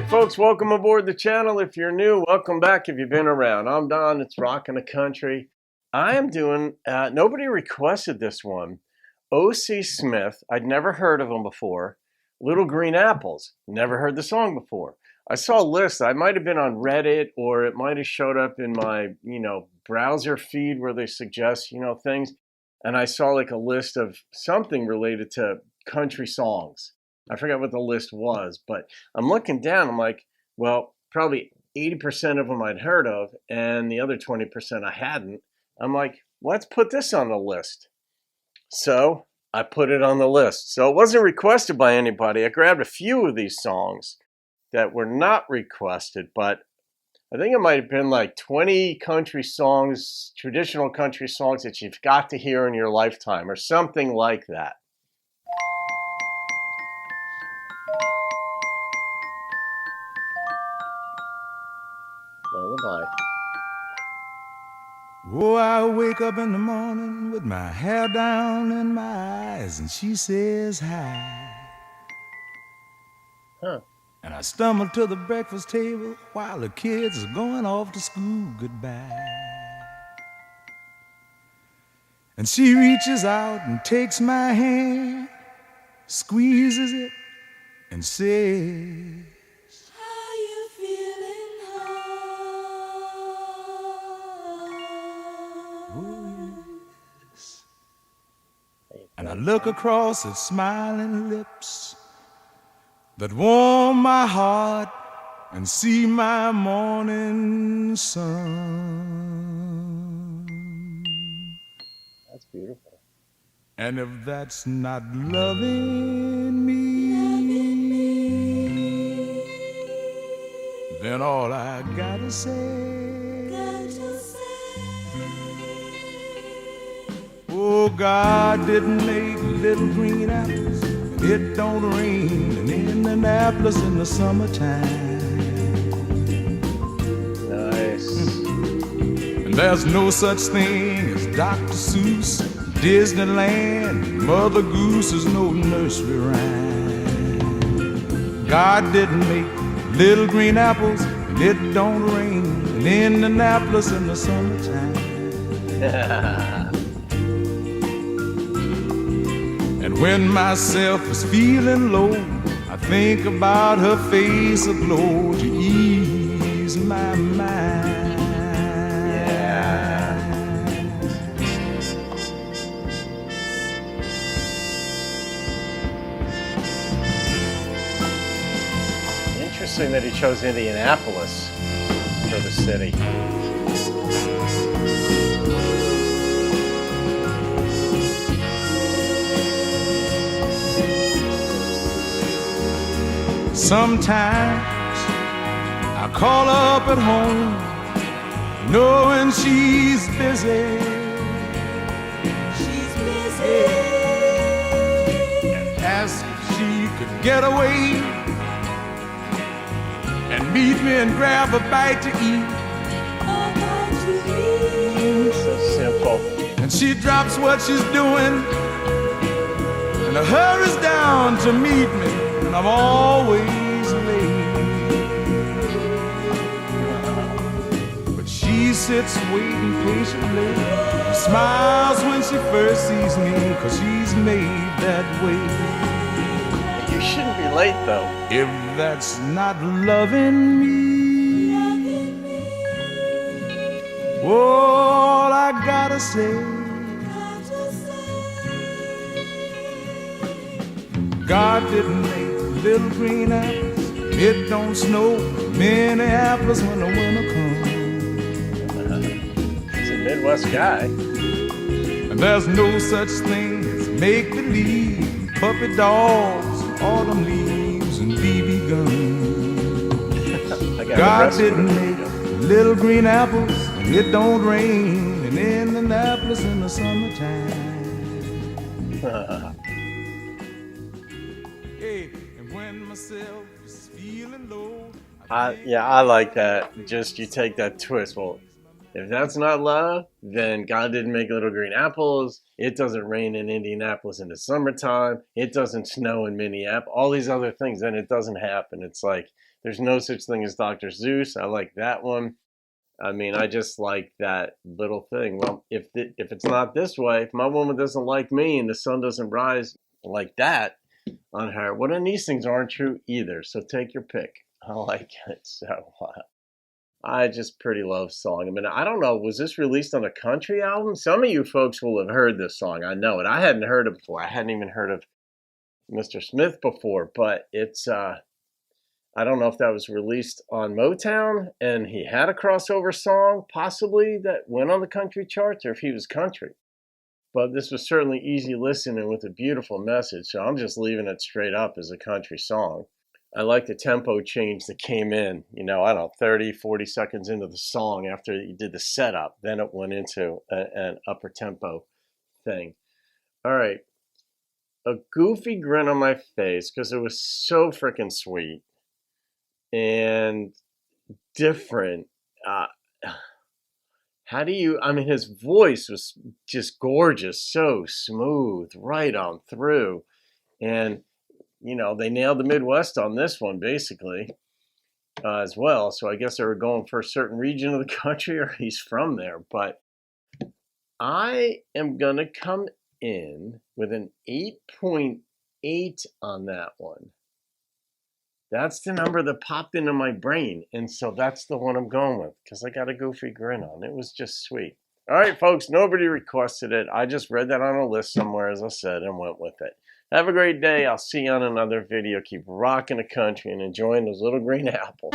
Hey folks, welcome aboard the channel. If you're new, welcome back if you've been around. I'm Don, it's Rockin' the Country. I am doing, nobody requested this one. O.C. Smith, I'd never heard of him before. Little Green Apples, never heard the song before. I saw a list, I might have been on Reddit or it might have showed up in my, browser feed where they suggest, things. And I saw like a list of something related to country songs. I forgot what the list was, but I'm looking down. I'm like, well, probably 80% of them I'd heard of, and the other 20% I hadn't. I'm like, let's put this on the list. So I put it on the list. So it wasn't requested by anybody. I grabbed a few of these songs that were not requested, but I think it might have been like 20 country songs, traditional country songs that you've got to hear in your lifetime or something like that. Lullaby. Oh, I wake up in the morning with my hair down in my eyes, and she says hi. Huh. And I stumble to the breakfast table while the kids are going off to school goodbye. And she reaches out and takes my hand, squeezes it, and says, and I look across at smiling lips that warm my heart and see my morning sun. That's beautiful. And if that's not loving me, then all I gotta say, oh, God didn't make little green apples. It don't rain in Indianapolis in the summertime. Nice. And there's no such thing as Dr. Seuss, Disneyland, Mother Goose is no nursery rhyme. God didn't make little green apples. It don't rain in Indianapolis in the summertime. And when myself is feeling low, I think about her face aglow to ease my mind. Yeah. Interesting that he chose Indianapolis for the city. Sometimes I call up at home, knowing she's busy. She's busy. And ask if she could get away and meet me and grab a bite to eat. So simple. And she drops what she's doing and hurries down to meet me. And I'm always late, but she sits waiting patiently, and smiles when she first sees me, 'cause she's made that way. You shouldn't be late though. If that's not loving me, all I gotta say, God didn't make little green apples. It don't snow Minneapolis when the winter comes. He's a Midwest guy. And there's no such thing as make-believe, puppy dogs, autumn leaves, and BB guns. God didn't make little green apples. It don't rain in Indianapolis in the summertime. Yeah, I like that. Just you take that twist. Well, If that's not love, then God didn't make little green apples. It doesn't rain in Indianapolis in the summertime. It doesn't snow in Minneapolis. All these other things, then it doesn't happen. It's like there's no such thing as Dr. Seuss. I like that one. I mean, I just like that little thing. Well, if it's not this way, if my woman doesn't like me and the sun doesn't rise like that on her, well, then these things aren't true either. So take your pick. I like it. So I just pretty love song. I mean, I don't know, was this released on a country album? Some of you folks will have heard this song. I know it. I hadn't heard it before. I hadn't even heard of Mr. Smith before, but it's I don't know if that was released on Motown and he had a crossover song possibly that went on the country charts, or if he was country. But this was certainly easy listening with a beautiful message, so I'm just leaving it straight up as a country song. I like the tempo change that came in, I don't know, 30, 40 seconds into the song after you did the setup. Then it went into an upper tempo thing. All right. A goofy grin on my face because it was so freaking sweet and different. His voice was just gorgeous, so smooth, right on through. And they nailed the Midwest on this one, basically, as well. So I guess they were going for a certain region of the country, or he's from there. But I am going to come in with an 8.8 on that one. That's the number that popped into my brain. And so that's the one I'm going with because I got a goofy grin on. It was just sweet. All right, folks, nobody requested it. I just read that on a list somewhere, as I said, and went with it. Have a great day. I'll see you on another video. Keep rocking the country and enjoying those little green apples.